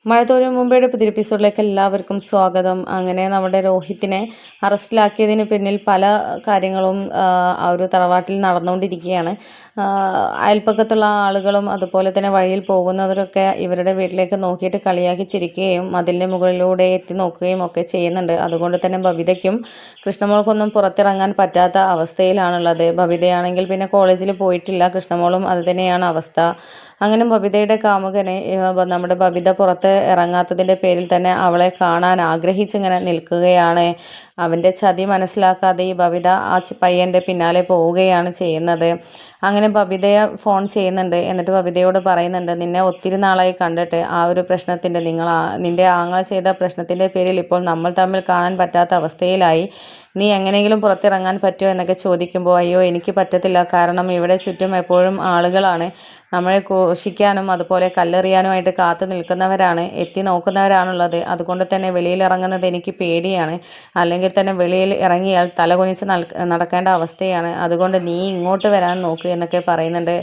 മഴ തോരും മുമ്പയുടെ പുതിയ എപ്പിസോഡിലേക്ക് എല്ലാവർക്കും സ്വാഗതം. അങ്ങനെ നമ്മുടെ രോഹിത്തിനെ അറസ്റ്റിലാക്കിയതിന് പിന്നിൽ പല കാര്യങ്ങളും ആ ഒരു തറവാട്ടിൽ നടന്നുകൊണ്ടിരിക്കുകയാണ്. അയൽപ്പക്കത്തുള്ള ആളുകളും അതുപോലെ തന്നെ വഴിയിൽ പോകുന്നവരൊക്കെ ഇവരുടെ വീട്ടിലേക്ക് നോക്കിയിട്ട് കളിയാക്കി ചിരിക്കുകയും മതിലിൻ്റെ മുകളിലൂടെ എത്തി നോക്കുകയും ഒക്കെ ചെയ്യുന്നുണ്ട്. അതുകൊണ്ട് തന്നെ ബബിതയ്ക്കും കൃഷ്ണമോൾക്കൊന്നും പുറത്തിറങ്ങാൻ പറ്റാത്ത അവസ്ഥയിലാണുള്ളത്. ബബിതയാണെങ്കിൽ പിന്നെ കോളേജിൽ പോയിട്ടില്ല. കൃഷ്ണമോളും അത് തന്നെയാണ് അവസ്ഥ. അങ്ങനെ ബബിതയുടെ കാമുകനെ നമ്മുടെ ബബിത പുറത്ത് ഇറങ്ങാത്തതിൻ്റെ പേരിൽ തന്നെ അവളെ കാണാൻ ആഗ്രഹിച്ചിങ്ങനെ നിൽക്കുകയാണ്. അവൻ്റെ ചതി മനസ്സിലാക്കാതെ ഈ ബബിത ആ പയ്യൻ്റെ പിന്നാലെ പോവുകയാണ് ചെയ്യുന്നത്. അങ്ങനെ ബബിതയെ ഫോൺ ചെയ്യുന്നുണ്ട്. എന്നിട്ട് ബബിതയോട് പറയുന്നുണ്ട്, നിന്നെ ഒത്തിരി നാളായി കണ്ടിട്ട് ആ ഒരു പ്രശ്നത്തിൻ്റെ നിൻ്റെ ആങ്ങൾ ചെയ്ത പ്രശ്നത്തിൻ്റെ പേരിൽ ഇപ്പോൾ നമ്മൾ തമ്മിൽ കാണാൻ പറ്റാത്ത അവസ്ഥയിലായി. നീ എങ്ങനെയെങ്കിലും പുറത്തിറങ്ങാൻ പറ്റുമോ എന്നൊക്കെ ചോദിക്കുമ്പോൾ, അയ്യോ എനിക്ക് പറ്റത്തില്ല, കാരണം ഇവിടെ ചുറ്റും എപ്പോഴും ആളുകളാണ്, നമ്മളെ ക്രൂശിക്കാനും അതുപോലെ കല്ലെറിയാനുമായിട്ട് കാത്തു നിൽക്കുന്നവരാണ്, എത്തി നോക്കുന്നവരാണുള്ളത്. അതുകൊണ്ട് തന്നെ വെളിയിൽ ഇറങ്ങുന്നത് എനിക്ക് പേടിയാണ്. അല്ലെങ്കിൽ തന്നെ വെളിയിൽ ഇറങ്ങിയാൽ തലകുനിച്ച് നടക്കേണ്ട അവസ്ഥയാണ്. അതുകൊണ്ട് നീ ഇങ്ങോട്ട് വരാൻ നോക്ക് എന്നൊക്കെ പറയുന്നുണ്ട്.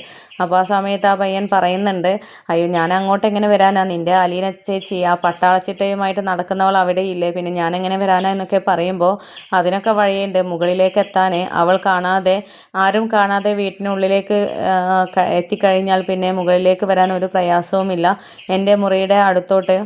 അപ്പോൾ ആ സമയത്ത് ആ പയ്യൻ പറയുന്നുണ്ട്, അയ്യോ ഞാൻ അങ്ങോട്ട് എങ്ങനെ വരാനാ, നിൻ്റെ അലീന ചേച്ചി ആ പട്ടാളച്ചിട്ടയുമായിട്ട് നടക്കുന്നവൾ അവിടെ ഇല്ലേ, പിന്നെ ഞാൻ എങ്ങനെ വരാനാ എന്നൊക്കെ പറയുമ്പോൾ, അതിനൊക്കെ വഴിയുണ്ട് മുകളിലേക്ക് എത്താൻ. അവൾ കാണാതെ, ആരും കാണാതെ വീട്ടിനുള്ളിലേക്ക് എത്തിക്കഴിഞ്ഞാൽ പിന്നെ മുകളിലേക്ക് വരാൻ ഒരു പ്രയാസവുമില്ല. എൻ്റെ മുറിയുടെ അടുത്തോട്ട്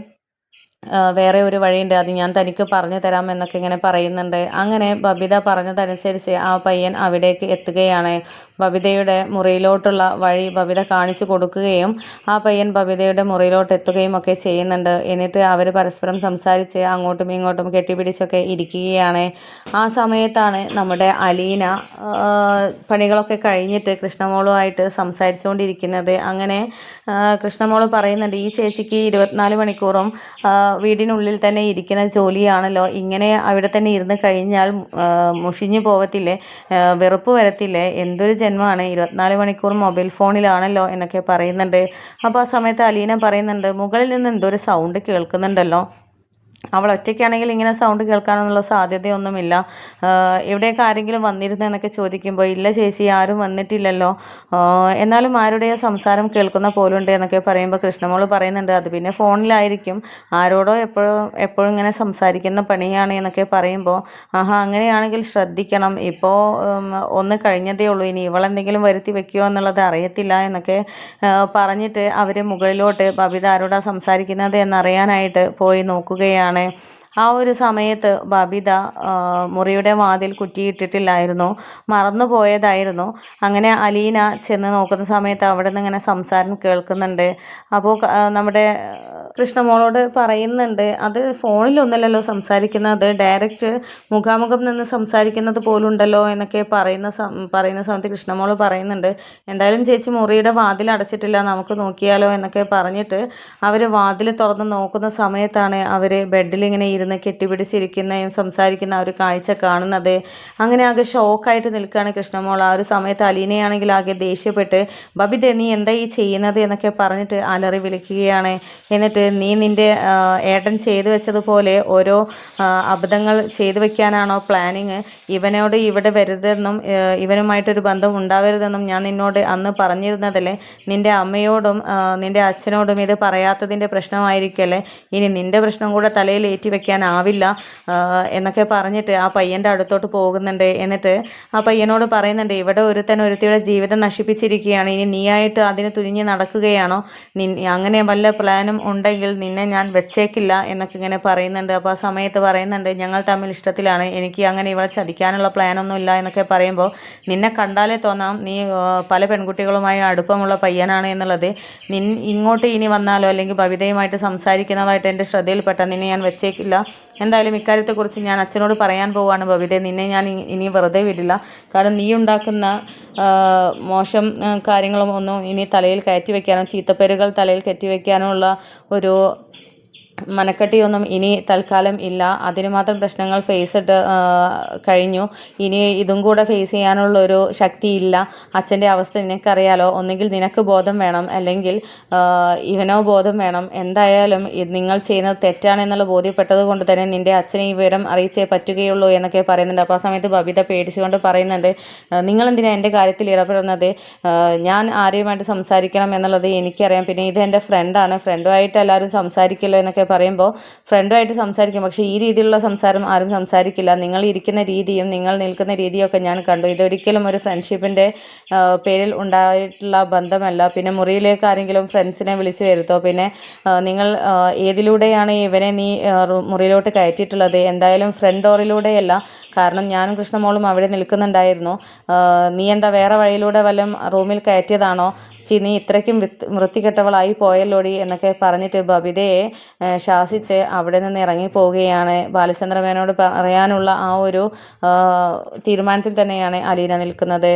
വേറെ ഒരു വഴിയുണ്ട്, അത് ഞാൻ തനിക്ക് പറഞ്ഞു തരാം എന്നൊക്കെ ഇങ്ങനെ പറയുന്നുണ്ട്. അങ്ങനെ ബബിത പറഞ്ഞതനുസരിച്ച് ആ പയ്യൻ അവിടേക്ക് എത്തുകയാണ്. ബബിതയുടെ മുറിയിലോട്ടുള്ള വഴി ബബിത കാണിച്ചു കൊടുക്കുകയും ആ പയ്യൻ ബബിതയുടെ മുറിയിലോട്ട് എത്തുകയും ഒക്കെ ചെയ്യുന്നുണ്ട്. എന്നിട്ട് അവർ പരസ്പരം സംസാരിച്ച് അങ്ങോട്ടും ഇങ്ങോട്ടും കെട്ടിപ്പിടിച്ചൊക്കെ ഇരിക്കുകയാണ്. ആ സമയത്താണ് നമ്മുടെ അലീന പണികളൊക്കെ കഴിഞ്ഞിട്ട് കൃഷ്ണമോളുമായിട്ട് സംസാരിച്ചുകൊണ്ടിരിക്കുന്നത്. അങ്ങനെ കൃഷ്ണമോൾ പറയുന്നുണ്ട്, ഈ ചേച്ചിക്ക് 24 മണിക്കൂറും വീടിനുള്ളിൽ തന്നെ ഇരിക്കുന്ന ജോലിയാണല്ലോ, ഇങ്ങനെ അവിടെ തന്നെ ഇരുന്ന് കഴിഞ്ഞാൽ മുഷിഞ്ഞു പോവത്തില്ലേ, വെറുപ്പ് വരത്തില്ലേ, എന്തൊരു ജന്മമാണ്, 24 മണിക്കൂർ മൊബൈൽ ഫോണിലാണല്ലോ എന്നൊക്കെ പറയുന്നുണ്ട്. അപ്പോൾ ആ സമയത്ത് അലീന പറയുന്നുണ്ട്, മുകളിൽ നിന്ന് എന്തൊരു സൗണ്ട് കേൾക്കുന്നുണ്ടല്ലോ. അവൾ ഒറ്റയ്ക്കാണെങ്കിൽ ഇങ്ങനെ സൗണ്ട് കേൾക്കാനൊന്നുള്ള സാധ്യതയൊന്നുമില്ല. എവിടെയൊക്കെ ആരെങ്കിലും വന്നിരുന്നു എന്നൊക്കെ ചോദിക്കുമ്പോൾ, ഇല്ല ചേച്ചി ആരും വന്നിട്ടില്ലല്ലോ, എന്നാലും ആരുടെയോ സംസാരം കേൾക്കുന്ന പോലുണ്ട് എന്നൊക്കെ പറയുമ്പോൾ കൃഷ്ണമോൾ പറയുന്നുണ്ട്, അത് പിന്നെ ഫോണിലായിരിക്കും, ആരോടോ എപ്പോഴും ഇങ്ങനെ സംസാരിക്കുന്ന പണിയാണ് എന്നൊക്കെ പറയുമ്പോൾ, ആഹാ അങ്ങനെയാണെങ്കിൽ ശ്രദ്ധിക്കണം, ഇപ്പോൾ ഒന്ന് കഴിഞ്ഞതേ ഉള്ളൂ, ഇനി ഇവളെന്തെങ്കിലും വരുത്തി വെക്കുമോ എന്നുള്ളത് അറിയത്തില്ല എന്നൊക്കെ പറഞ്ഞിട്ട് അവർ മുകളിലോട്ട് ബബിത ആരോടാ സംസാരിക്കുന്നത് എന്നറിയാനായിട്ട് പോയി നോക്കുകയാണ്. ആ ഒരു സമയത്ത് ബബിത മുറിയുടെ വാതിൽ കുറ്റിയിട്ടിട്ടില്ലായിരുന്നു, മറന്നു പോയതായിരുന്നു. അങ്ങനെ അലീന ചെന്ന് നോക്കുന്ന സമയത്ത് അവിടെ നിന്ന് ഇങ്ങനെ സംസാരം കേൾക്കുന്നുണ്ട്. അപ്പോൾ നമ്മുടെ കൃഷ്ണമോളോട് പറയുന്നുണ്ട്, അത് ഫോണിലൊന്നല്ലല്ലോ സംസാരിക്കുന്നത്, ഡയറക്റ്റ് മുഖാമുഖം നിന്ന് സംസാരിക്കുന്നത് പോലുണ്ടല്ലോ എന്നൊക്കെ പറയുന്ന സമയത്ത് കൃഷ്ണമോൾ പറയുന്നുണ്ട്, എന്തായാലും ചേച്ചി മുറിയുടെ വാതിൽ അടച്ചിട്ടില്ല, നമുക്ക് നോക്കിയാലോ എന്നൊക്കെ പറഞ്ഞിട്ട് അവർ വാതിൽ തുറന്ന് നോക്കുന്ന സമയത്താണ് അവർ ബെഡിൽ ഇങ്ങനെ ഇരുന്ന് കെട്ടിപ്പിടിച്ചിരിക്കുന്നതും സംസാരിക്കുന്ന ആ ഒരു കാഴ്ച കാണുന്നത്. അങ്ങനെ ആകെ ഷോക്കായിട്ട് നിൽക്കുകയാണ് കൃഷ്ണമോൾ. ആ ഒരു സമയത്ത് അലീനയാണെങ്കിൽ ആകെ ദേഷ്യപ്പെട്ട്, ബബിത നീ എന്താ ഈ ചെയ്യുന്നത് എന്നൊക്കെ പറഞ്ഞിട്ട് അലറി വിളിക്കുകയാണ്. എന്നിട്ട് നീ നിൻ്റെ ഏട്ടൻ ചെയ്തു വെച്ചതുപോലെ ഓരോ അബദ്ധങ്ങൾ ചെയ്തു വെക്കാനാണോ പ്ലാനിങ്, ഇവനോട് ഇവിടെ വരുതെന്നും ഇവനുമായിട്ടൊരു ബന്ധം ഉണ്ടാവരുതെന്നും ഞാൻ നിന്നോട് അന്ന് പറഞ്ഞിരുന്നതല്ലേ, നിൻ്റെ അമ്മയോടും നിൻ്റെ അച്ഛനോടും ഇത് പറയാത്തതിൻ്റെ പ്രശ്നമായിരിക്കല്ലേ, ഇനി നിൻ്റെ പ്രശ്നം കൂടെ തലയിൽ ഏറ്റി വെക്കാനാവില്ല എന്നൊക്കെ പറഞ്ഞിട്ട് ആ പയ്യൻ്റെ അടുത്തോട്ട് പോകുന്നുണ്ട്. എന്നിട്ട് ആ പയ്യനോട് പറയുന്നുണ്ട്, ഇവിടെ ഒരുത്തിയുടെ ജീവിതം നശിപ്പിച്ചിരിക്കുകയാണ്, ഇനി നീയായിട്ട് അതിന് തുനിഞ്ഞ് നടക്കുകയാണോ, അങ്ങനെ വല്ല പ്ലാനും ഉണ്ടെങ്കിൽ നിന്നെ ഞാൻ വെച്ചേക്കില്ല എന്നൊക്കെ ഇങ്ങനെ പറയുന്നുണ്ട്. അപ്പോൾ ആ സമയത്ത് പറയുന്നുണ്ട്, ഞങ്ങൾ തമ്മിൽ ഇഷ്ടത്തിലാണ്, എനിക്ക് അങ്ങനെ ഇവളെ ചതിക്കാനുള്ള പ്ലാനൊന്നുമില്ല എന്നൊക്കെ പറയുമ്പോൾ, നിന്നെ കണ്ടാലേ തോന്നാം നീ പല പെൺകുട്ടികളുമായി അടുപ്പമുള്ള പയ്യനാണ് എന്നുള്ളത്, ഇങ്ങോട്ട് ഇനി വന്നാലോ അല്ലെങ്കിൽ ബബിതയുമായിട്ട് സംസാരിക്കുന്നതായിട്ട് എൻ്റെ ശ്രദ്ധയിൽപ്പെട്ട നിന്നെ ഞാൻ വെച്ചേക്കില്ല, എന്തായാലും ഇക്കാര്യത്തെക്കുറിച്ച് ഞാൻ അച്ഛനോട് പറയാൻ പോവാണ് ബബിത, നിന്നെ ഞാൻ ഇനി വെറുതെ വിടില്ല, കാരണം നീ ഉണ്ടാക്കുന്ന മോശം കാര്യങ്ങളും ഒന്നും ഇനി തലയിൽ കയറ്റി വയ്ക്കാനോ ചീത്തപ്പേരുകൾ തലയിൽ കയറ്റി വയ്ക്കാനോ ഉള്ള ഒരു മനക്കെട്ടിയൊന്നും ഇനി തൽക്കാലം ഇല്ല. അതിന് മാത്രം പ്രശ്നങ്ങൾ ഫേസ് ഇട്ട് കഴിഞ്ഞു. ഇനി ഇതും കൂടെ ഫേസ് ചെയ്യാനുള്ളൊരു ശക്തിയില്ല. അച്ഛൻ്റെ അവസ്ഥ നിനക്കറിയാലോ. ഒന്നുകിൽ നിനക്ക് ബോധം വേണം, അല്ലെങ്കിൽ ഇവനോ ബോധം വേണം. എന്തായാലും നിങ്ങൾ ചെയ്യുന്നത് തെറ്റാണെന്നുള്ള ബോധ്യപ്പെട്ടത് കൊണ്ട് തന്നെ നിൻ്റെ അച്ഛനെ ഈ വിവരം അറിയിച്ചേ പറ്റുകയുള്ളൂ എന്നൊക്കെ പറയുന്നുണ്ട്. അപ്പോൾ ആ സമയത്ത് ബബിത പേടിച്ചുകൊണ്ട് പറയുന്നുണ്ട്, നിങ്ങളെന്തിനാണ് എൻ്റെ കാര്യത്തിൽ ഇടപെടുന്നത്? ഞാൻ ആരെയുമായിട്ട് സംസാരിക്കണം എന്നുള്ളത് എനിക്കറിയാം. പിന്നെ ഇത് എൻ്റെ ഫ്രണ്ടാണ്, ഫ്രണ്ടുമായിട്ട് എല്ലാവരും സംസാരിക്കല്ലോ എന്നൊക്കെ പറയുമ്പോൾ ഫ്രണ്ടുമായിട്ട് സംസാരിക്കും, പക്ഷേ ഈ രീതിയിലുള്ള സംസാരം ആരും സംസാരിക്കില്ല. നിങ്ങൾ ഇരിക്കുന്ന രീതിയും നിങ്ങൾ നിൽക്കുന്ന രീതിയൊക്കെ ഞാൻ കണ്ടു. ഇതൊരിക്കലും ഒരു ഫ്രണ്ട്ഷിപ്പിൻ്റെ പേരിൽ ഉണ്ടായിട്ടുള്ള ബന്ധമല്ല. പിന്നെ മുറിയിലേക്ക് ആരെങ്കിലും ഫ്രണ്ട്സിനെ വിളിച്ചു വരുത്തോ? പിന്നെ നിങ്ങൾ ഏതിലൂടെയാണ് ഇവനെ നീ മുറിയിലോട്ട് കയറ്റിയിട്ടുള്ളത്? എന്തായാലും ഫ്രണ്ട് ഡോറിലൂടെയല്ല. കാരണം ഞാനും കൃഷ്ണമോളും അവിടെ നിൽക്കുന്നുണ്ടായിരുന്നു. നീ എന്താ വേറെ വഴിയിലൂടെ വല്ലതും റൂമിൽ കയറ്റിയതാണോ? നീ ഇത്രയ്ക്കും വൃത്തികെട്ടവളായി പോയല്ലോടി എന്നൊക്കെ പറഞ്ഞിട്ട് ബബിതയെ ശാസിച്ച് അവിടെ നിന്ന് ഇറങ്ങിപ്പോവുകയാണ്. ബാലചന്ദ്രമേനോട് പറയാനുള്ള ആ ഒരു തീരുമാനത്തിൽ തന്നെയാണ് അലീന നിൽക്കുന്നത്.